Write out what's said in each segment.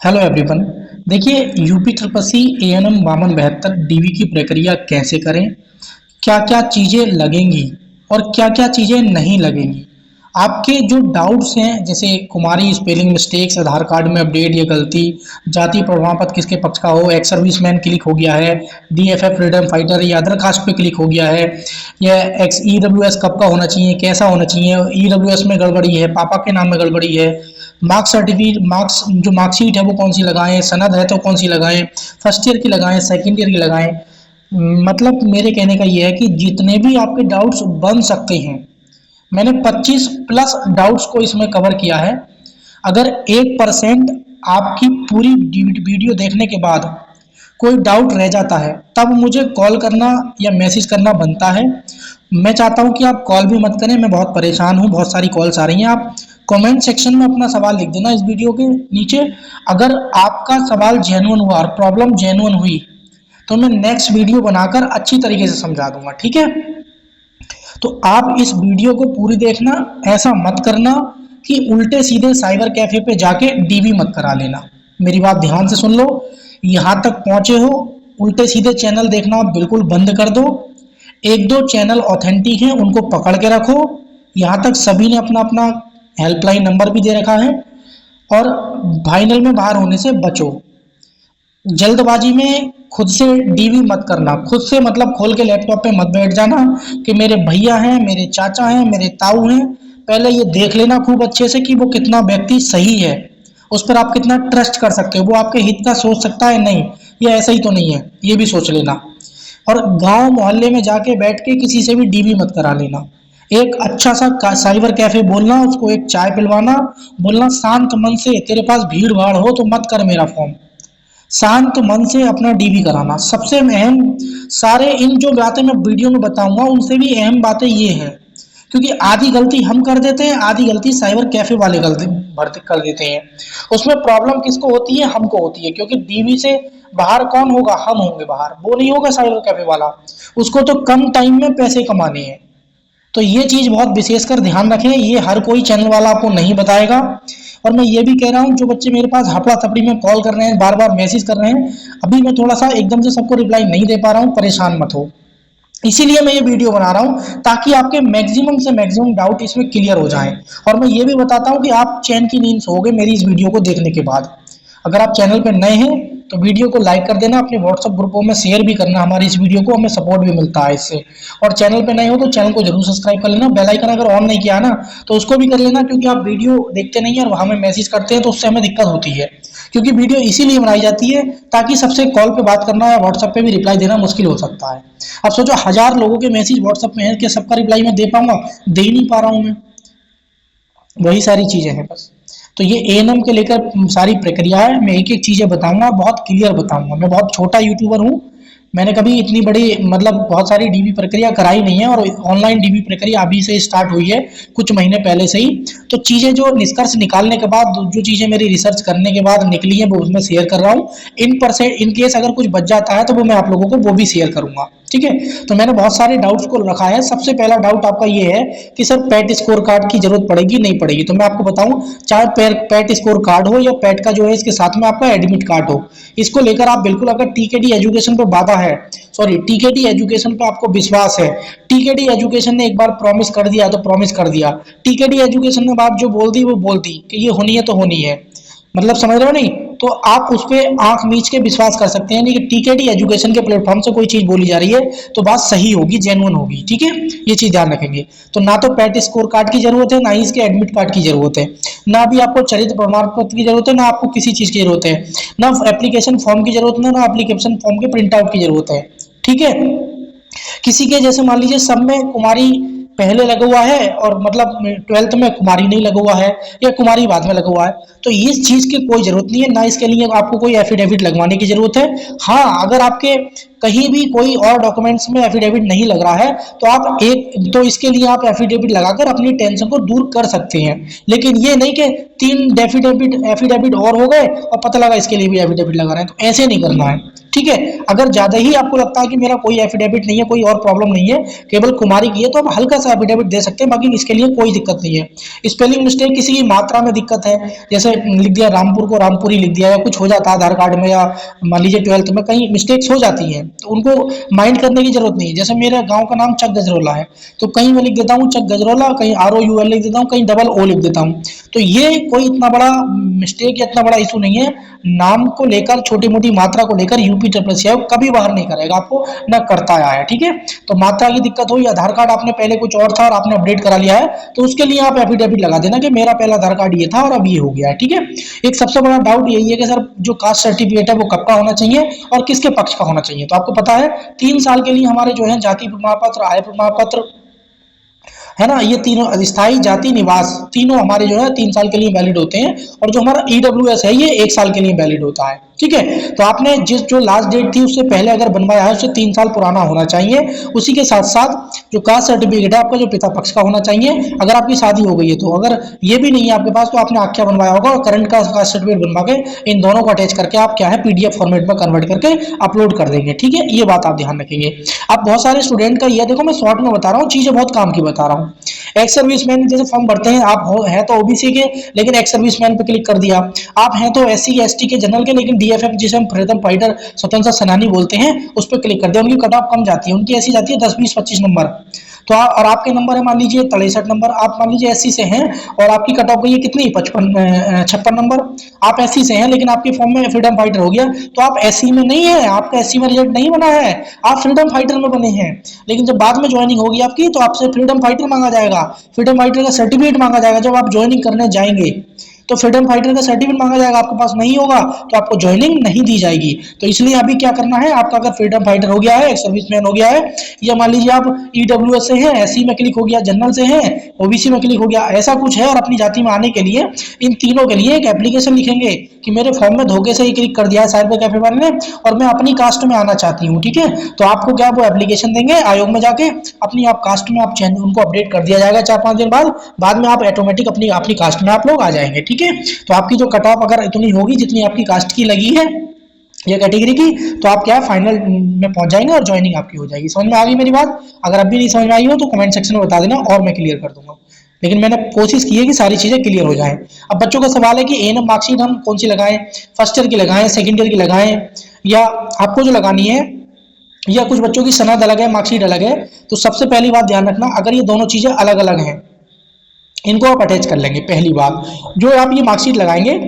Hello everyone. देखिए UP triple C ANM 5272 DV की प्रक्रिया कैसे करें, क्या क्या चीज़ें लगेंगी और क्या क्या चीज़ें नहीं लगेंगी। आपके जो डाउट्स हैं जैसे कुमारी स्पेलिंग मिस्टेक्स, आधार कार्ड में अपडेट या गलती, जाति प्रमाण पत्र किसके पक्ष का हो, एक्स सर्विसमैन क्लिक हो गया है, DFF फ्रीडम फाइटर या अदर कास्ट पे क्लिक हो गया है, या एक्स EWS कब का होना चाहिए, कैसा होना चाहिए, EWS में गड़बड़ी है, पापा के नाम में गड़बड़ी है, मार्क्स सर्टिफिकेट मार्क्स जो मार्कशीट है वो कौन सी लगाएं, सनद है तो कौन सी लगाएं, फर्स्ट ईयर की लगाएं सेकंड ईयर की लगाएं। मतलब मेरे कहने का ये है कि जितने भी आपके डाउट्स बन सकते हैं, मैंने 25 प्लस डाउट्स को इसमें कवर किया है। अगर 1% आपकी पूरी वीडियो देखने के बाद कोई डाउट रह जाता है तब मुझे कॉल करना या मैसेज करना बनता है। मैं चाहता हूं कि आप कॉल भी मत करें, मैं बहुत परेशान हूं, बहुत सारी कॉल्स आ रही हैं। आप कमेंट सेक्शन में अपना सवाल लिख देना इस वीडियो के नीचे। अगर आपका सवाल जेन्युइन हुआ और प्रॉब्लम जेन्युइन हुई तो मैं नेक्स्ट वीडियो बनाकर अच्छी तरीके से समझा दूंगा, ठीक है। तो आप इस वीडियो को पूरी देखना, ऐसा मत करना कि उल्टे सीधे साइबर कैफे पे जाके डीवी मत करा लेना। मेरी बात ध्यान से सुन लो, यहाँ तक पहुंचे हो, उल्टे सीधे चैनल देखना बिल्कुल बंद कर दो। एक दो चैनल ऑथेंटिक हैं उनको पकड़ के रखो। यहाँ तक सभी ने अपना अपना हेल्पलाइन नंबर भी दे रखा है। और फाइनल में बाहर होने से बचो। जल्दबाजी में खुद से डीवी मत करना, खुद से मतलब खोल के लैपटॉप पे मत बैठ जाना कि मेरे भैया हैं, मेरे चाचा हैं, मेरे ताऊ हैं। पहले ये देख लेना खूब अच्छे से कि वो कितना व्यक्ति सही है, उस पर आप कितना ट्रस्ट कर सकते हो, वो आपके हित का सोच सकता है नहीं, ये ऐसा ही तो नहीं है, ये भी सोच लेना। और गांव मोहल्ले में जाके बैठ के किसी से भी डीवी मत करा लेना। एक अच्छा सा साइबर कैफे बोलना, उसको एक चाय पिलवाना, बोलना शांत मन से, तेरे पास भीड़ भाड़ हो तो मत कर मेरा फॉर्म, शांत मन से अपना डीबी कराना सबसे अहम। सारे इन जो बातें मैं वीडियो में बताऊंगा उनसे भी अहम बातें ये हैं, क्योंकि आधी गलती हम कर देते हैं, आधी गलती साइबर कैफे वाले गलती भरते कर देते हैं। उसमें प्रॉब्लम किसको होती है? हमको होती है, क्योंकि डीबी से बाहर कौन होगा? हम होंगे बाहर, वो नहीं होगा साइबर कैफे वाला। उसको तो कम टाइम में पैसे कमाने हैं। तो ये चीज़ बहुत विशेषकर ध्यान रखें, ये हर कोई चैनल वाला आपको नहीं बताएगा। और मैं ये भी कह रहा हूँ, जो बच्चे मेरे पास हफड़ा थपड़ी में कॉल कर रहे हैं, बार बार मैसेज कर रहे हैं, अभी मैं थोड़ा सा एकदम से सबको रिप्लाई नहीं दे पा रहा हूँ, परेशान मत हो। इसीलिए मैं ये वीडियो बना रहा हूँ ताकि आपके मैक्सिमम से मैक्सिमम डाउट इसमें क्लियर हो जाएं। और मैं ये भी बताता हूँ कि आप चैन की नींद सोओगे मेरी इस वीडियो को देखने के बाद। अगर आप चैनल पर नए हैं तो वीडियो को लाइक कर देना, अपने व्हाट्सएप ग्रुपों में शेयर भी करना हमारी इस वीडियो को, हमें सपोर्ट भी मिलता है इससे। और चैनल पे नए हो तो चैनल को जरूर सब्सक्राइब कर लेना, बेल आइकन अगर ऑन नहीं किया ना तो उसको भी कर लेना, क्योंकि आप वीडियो देखते नहीं है और हमें मैसेज करते हैं तो उससे हमें दिक्कत होती है। क्योंकि वीडियो इसीलिए बनाई जाती है ताकि सबसे कॉल पे बात करना या व्हाट्सएप पे भी रिप्लाई देना मुश्किल हो सकता है। अब सोचो 1000 लोगों के मैसेज व्हाट्सएप में है कि सबका रिप्लाई मैं दे पाऊंगा? दे ही नहीं पा रहा हूँ मैं। वही सारी चीज़ें हैं बस। तो ये ANM के लेकर सारी प्रक्रिया है, मैं एक एक चीज़ें बताऊंगा, बहुत क्लियर बताऊंगा। मैं बहुत छोटा यूट्यूबर हूँ, मैंने कभी इतनी बड़ी मतलब बहुत सारी डीबी प्रक्रिया कराई नहीं है, और ऑनलाइन डीबी प्रक्रिया अभी से स्टार्ट हुई है, कुछ महीने पहले से ही। तो चीज़ें जो निष्कर्ष निकालने के बाद, जो चीज़ें मेरी रिसर्च करने के बाद निकली हैं वो उसमें शेयर कर रहा हूँ। इन केस अगर कुछ बच जाता है तो वो मैं आप लोगों को वो भी शेयर करूंगा, ठीक है। तो मैंने बहुत सारे डाउट्स को रखा है। सबसे पहला डाउट आपका ये है कि सर पैट स्कोर कार्ड की जरूरत पड़ेगी नहीं पड़ेगी? तो मैं आपको बताऊं, चाहे पैट स्कोर कार्ड हो या पैट का जो है इसके साथ में आपका एडमिट कार्ड हो, इसको लेकर आप बिल्कुल, अगर टीकेडी एजुकेशन पे वादा है, सॉरी टीकेडी एजुकेशन पे आपको विश्वास है, टीकेडी एजुकेशन ने एक बार प्रॉमिस कर दिया तो प्रॉमिस कर दिया, टीकेडी एजुकेशन ने बात जो बोल दी वो बोल दी कि ये होनी है तो होनी है, मतलब समझ रहे हो नहीं? तो आप उस पर आंख मीच के विश्वास कर सकते हैं कि टीकेडी एजुकेशन के प्लेटफॉर्म से कोई चीज बोली जा रही है तो बात सही होगी, जेन्युइन होगी, ठीक है। ये चीज ध्यान रखेंगे। तो ना तो पैट स्कोर कार्ड की जरूरत है, ना ही इसके एडमिट कार्ड की जरूरत है, ना भी आपको चरित्र प्रमाण पत्र की जरूरत है, ना आपको किसी चीज की जरूरत है, ना एप्लीकेशन फॉर्म की जरूरत है, ना एप्लीकेशन फॉर्म के प्रिंट आउट की जरूरत है, ठीक है। किसी के जैसे मान लीजिए सब में कुमारी पहले लगा हुआ है और मतलब 12th में कुमारी नहीं लगा हुआ है, या कुमारी बाद में लगा हुआ है, तो इस चीज की कोई जरूरत नहीं है, ना इसके लिए आपको कोई एफिडेविट लगवाने की जरूरत है। हाँ, अगर आपके कहीं भी कोई और डॉक्यूमेंट्स में एफिडेविट नहीं लग रहा है तो आप एक तो इसके लिए आप एफिडेविट लगाकर अपनी टेंशन को दूर कर सकते हैं। लेकिन ये नहीं कि 3 एफिडेविट और हो गए और पता लगा इसके लिए भी एफिडेविट लगा रहे हैं, तो ऐसे नहीं करना है, ठीक है। अगर ज्यादा ही आपको लगता है कि मेरा कोई एफिडेविट नहीं है, कोई और प्रॉब्लम नहीं है, केवल कुमारी की है, तो आप हल्का सा एफिडेविट दे सकते हैं, बाकी इसके लिए कोई दिक्कत नहीं है। स्पेलिंग मिस्टेक, किसी की मात्रा में दिक्कत है, जैसे लिख दिया रामपुर को रामपुरी लिख दिया, या कुछ हो जाता है आधार कार्ड में, या मान लीजिए 12th में कहीं मिस्टेक्स हो जाती हैं, तो उनको माइंड करने की जरूरत नहीं है। जैसे मेरे गांव का नाम चक गजरोला है, तो कहीं मैं लिख देता हूँ चक गजरोला, कहीं ROUL लिख देता हूँ, कहीं डबल ओ लिख देता हूँ। तो ये कोई इतना बड़ा मिस्टेक या इतना बड़ा इशू नहीं है। नाम को लेकर, छोटी मोटी मात्रा को लेकर यूपी ट्रिपल कभी बाहर नहीं करेगा आपको, न करता आया है, ठीक है। तो मात्रा की दिक्कत हुई, आधार कार्ड आपने पहले कुछ और था और आपने अपडेट करा लिया है, तो उसके लिए आप एफिडेविट लगा देना कि मेरा पहला आधार कार्ड ये था और अब ये हो गया है, ठीक है। एक सबसे बड़ा डाउट यही है कि सर जो कास्ट सर्टिफिकेट है वो कब का होना चाहिए और किसके पक्ष का होना चाहिए। तो आपको पता है 3 साल के लिए हमारे जो है जाति प्रमाण पत्र, आय प्रमाण पत्र, है ना, ये तीनों स्थायी जाति निवास तीनों हमारे जो है 3 साल के लिए वैलिड होते हैं, और जो हमारा EWS है ये 1 साल के लिए वैलिड होता है, ठीक है। तो आपने जिस जो लास्ट डेट थी उससे पहले अगर बनवाया है उससे 3 साल पुराना होना चाहिए। उसी के साथ साथ जो कास्ट सर्टिफिकेट है आपका जो पिता पक्ष का होना चाहिए। अगर आपकी शादी हो गई है तो, अगर ये भी नहीं है आपके पास तो आपने आख्या बनवाया होगा, और करंट का कास्ट सर्टिफिकेट बनवा के इन दोनों को अटैच करके आप क्या है PDF फॉर्मेट में कन्वर्ट करके अपलोड कर देंगे, ठीक है। ये बात आप ध्यान रखेंगे। अब बहुत सारे स्टूडेंट का ये देखो, मैं शॉर्ट में बता रहा हूँ, चीजें बहुत काम की बता रहा हूँ। एक्स सर्विसमैन जैसे फॉर्म भरते हैं, आप हैं तो OBC के लेकिन एक्स सर्विसमैन पे क्लिक कर दिया, आप हैं तो SC ST के जनरल के लेकिन DFF जिसे हम फ्रीडम फाइटर स्वतंत्र सेनानी बोलते हैं उस पर क्लिक कर दिया, उनकी कट ऑफ कम जाती है, उनकी ऐसी जाती है 10 20 25 नंबर। तो और आपके नंबर है मान लीजिए 63 नंबर, आप मान लीजिए SC से हैं और आपकी कट ऑफ गई है कितनी 56 नंबर, आप SC से हैं लेकिन आपके फॉर्म में फ्रीडम फाइटर हो गया, तो आप SC में नहीं है, आपका SC में रिजल्ट नहीं बना है, आप फ्रीडम फाइटर में बने हैं। लेकिन जब बाद में ज्वाइनिंग होगी आपकी तो आपसे फ्रीडम फाइटर मांगा जाएगा, फ्रीडम फाइटर का सर्टिफिकेट मांगा जाएगा जब आप ज्वाइनिंग करने जाएंगे, तो फ्रीडम फाइटर का सर्टिफिकेट मांगा जाएगा, आपके पास नहीं होगा तो आपको ज्वाइनिंग नहीं दी जाएगी। तो इसलिए अभी क्या करना है, आपका अगर फ्रीडम फाइटर हो गया है, सर्विसमैन हो गया है, या मान लीजिए आप EWS से हैं, SC में क्लिक हो गया, जनरल से हैं, OBC में क्लिक हो गया, ऐसा कुछ है, और अपनी जाति में आने के लिए इन तीनों के लिए एक एप्लीकेशन लिखेंगे कि मेरे फॉर्म में धोखे से ही क्लिक कर दिया है साइबर कैफे वाले ने और मैं अपनी कास्ट में आना चाहती हूँ, ठीक है। तो आपको क्या वो एप्लीकेशन देंगे आयोग में जाके, अपनी आप कास्ट में आप चेंज उनको अपडेट कर दिया जाएगा 4-5 दिन बाद में आप ऑटोमेटिक अपनी कास्ट में आप लोग आ जाएंगे, ठीक है। तो आपकी जो कट ऑफ अगर इतनी होगी जितनी आपकी कास्ट की लगी है या कैटेगरी की, तो आप क्या फाइनल में पहुंच जाएंगे और ज्वाइनिंग आपकी हो जाएगी। समझ में आ गई मेरी बात? अगर अभी नहीं समझ में आई हो तो कमेंट सेक्शन में बता देना और मैं क्लियर कर दूंगा, लेकिन मैंने कोशिश की है कि सारी चीजें क्लियर हो जाएं। अब बच्चों का सवाल है कि A&M मार्कशीट हम कौन सी लगाएं, फर्स्ट ईयर की लगाएं, सेकंड ईयर की लगाएं, या आपको जो लगानी है, या कुछ बच्चों की सनद अलग है मार्कशीट अलग है। तो सबसे पहली बात ध्यान रखना, अगर ये दोनों चीजें अलग अलग हैं इनको आप अटैच कर लेंगे। पहली बात, जो आप ये मार्कशीट लगाएंगे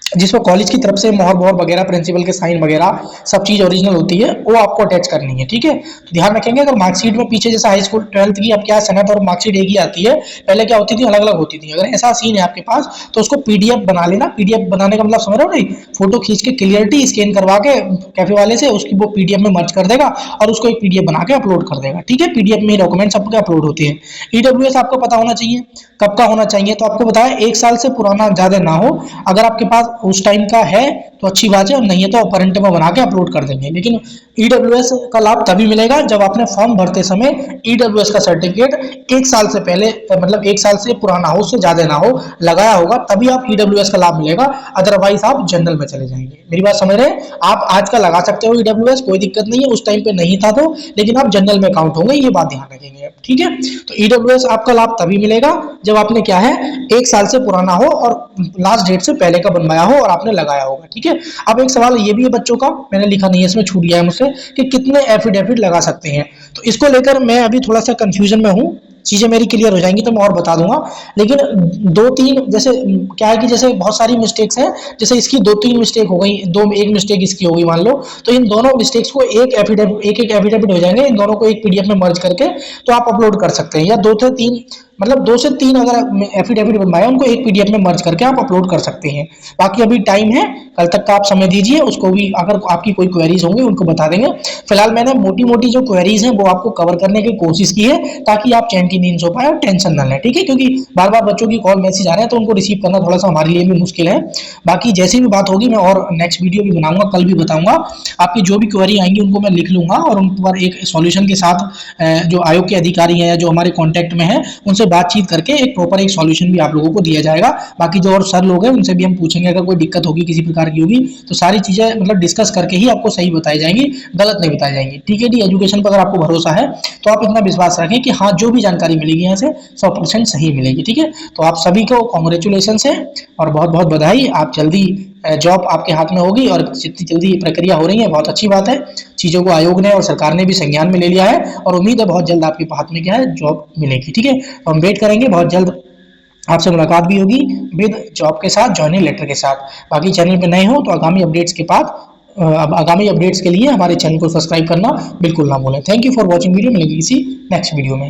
जिसमें कॉलेज की तरफ से मोहर मोहर वगैरह, प्रिंसिपल के साइन वगैरह सब चीज ओरिजिनल होती है, वो आपको अटैच करनी है, ठीक है। तो ध्यान रखेंगे, अगर मार्कशीट में पीछे जैसा हाई स्कूल 12th की अब क्या सनद और मार्कशीट एक ही आती है, पहले क्या होती थी अलग अलग होती थी, अगर ऐसा सीन है आपके पास तो उसको PDF बना लेना। PDF बनाने का मतलब समझ रहे हो नहीं, फोटो खींच के क्लियरिटी स्कैन करवा के कैफे वाले से उसकी वो PDF में मर्ज कर देगा और उसको एक PDF बना के अपलोड कर देगा, ठीक है। PDF में डॉक्यूमेंट्स आपके अपलोड होते हैं। EWS आपको पता होना चाहिए कब का होना चाहिए, तो आपको बताया 1 साल से पुराना ज्यादा ना हो, अगर आपके पास उस टाइम का है तो अच्छी बात है, और नहीं है तो अपरेंट में बना के अपलोड कर देंगे। लेकिन EWS का लाभ तभी मिलेगा जब आपने फॉर्म भरते समय EWS का सर्टिफिकेट 1 साल से पहले, मतलब 1 साल से पुराना हो, उससे ज्यादा ना हो, लगाया होगा, तभी आप EWS का लाभ मिलेगा, अदरवाइज आप जनरल में चले जाएंगे। मेरी बात समझ रहे हैं? आप आज का लगा सकते हो EWS, कोई दिक्कत नहीं है, उस टाइम पे नहीं था तो, लेकिन आप जनरल में काउंट होंगे, ये बात ध्यान रखेंगे, ठीक है। तो EWS आपका लाभ तभी मिलेगा जब आपने क्या है 1 साल से पुराना हो और लास्ट डेट से पहले का बनवाया हो और आपने लगाया होगा, ठीक है। अब एक सवाल ये भी है बच्चों का, मैंने लिखा नहीं है इसमें, छूट गया है मुझसे, कि कितने एफिडेविट लगा सकते हैं। तो इसको लेकर मैं अभी थोड़ा सा कंफ्यूजन में हूँ, चीजें मेरी क्लियर हो जाएंगी तो मैं और बता दूंगा। लेकिन 2-3 जैसे क्या है कि जैसे बहुत सारी मिस्टेक्स हैं, जैसे इसकी 2-3 मिस्टेक हो गई, एक मिस्टेक इसकी हो गई मान लो, तो इन दोनों मिस्टेक्स को एक एफिडेविट हो जाएंगे, इन दोनों को एक PDF में मर्ज करके तो आप अपलोड कर सकते हैं, या 2 से 3 मतलब 2 से 3 अगर एफिडेविट बनवाया उनको एक PDF में मर्ज करके आप अपलोड कर सकते हैं। बाकी अभी टाइम है, कल तक का आप समय दीजिए, उसको भी अगर आपकी कोई क्वेरीज होंगी उनको बता देंगे। फिलहाल मैंने मोटी मोटी जो क्वेरीज हैं वो आपको कवर करने की कोशिश की है ताकि आप चैन उनकी नींद सो पाए और टेंशन ना लें, ठीक है, क्योंकि बार बार बच्चों की कॉल मैसेज आ रहे हैं तो उनको रिसीव करना थोड़ा सा हमारे लिए भी मुश्किल है। बाकी जैसी भी बात होगी मैं और नेक्स्ट वीडियो भी बनाऊंगा, कल भी बताऊंगा। आपकी जो भी क्वेरी आएंगी उनको मैं लिख लूंगा और उन पर एक सॉल्यूशन के साथ जो आयोग के अधिकारी हैं या जो हमारे कांटेक्ट में हैं उनसे बातचीत करके एक प्रॉपर एक सॉल्यूशन भी आप लोगों को दिया जाएगा। बाकी जो और सर लोग हैं उनसे भी हम पूछेंगे, अगर कोई दिक्कत होगी किसी प्रकार की होगी तो सारी चीज़ें मतलब डिस्कस करके ही आपको सही बताई जाएंगी, गलत नहीं बताई जाएंगी, ठीक है। डी एजुकेशन पर अगर आपको भरोसा है तो आप इतना विश्वास रखें कि हाँ जो भी जानकारी मिलेगी यहाँ से 100% सही मिलेगी, ठीक है। तो आप सभी को कॉन्ग्रेचुलेशन है और बहुत बहुत बधाई, आप जल्दी जॉब आपके हाथ में होगी और जितनी जल्दी ये प्रक्रिया हो रही है बहुत अच्छी बात है। चीज़ों को आयोग ने और सरकार ने भी संज्ञान में ले लिया है और उम्मीद है बहुत जल्द आपके हाथ में क्या है जॉब मिलेगी, ठीक है। तो हम वेट करेंगे, बहुत जल्द आपसे मुलाकात भी होगी विद जॉब के साथ, जॉइनिंग लेटर के साथ। बाकी चैनल पे नए हो तो आगामी अपडेट्स के बाद अब आगामी अपडेट्स के लिए हमारे चैनल को सब्सक्राइब करना बिल्कुल ना भूलें। Thank you for watching video, मिलेगी किसी नेक्स्ट वीडियो में।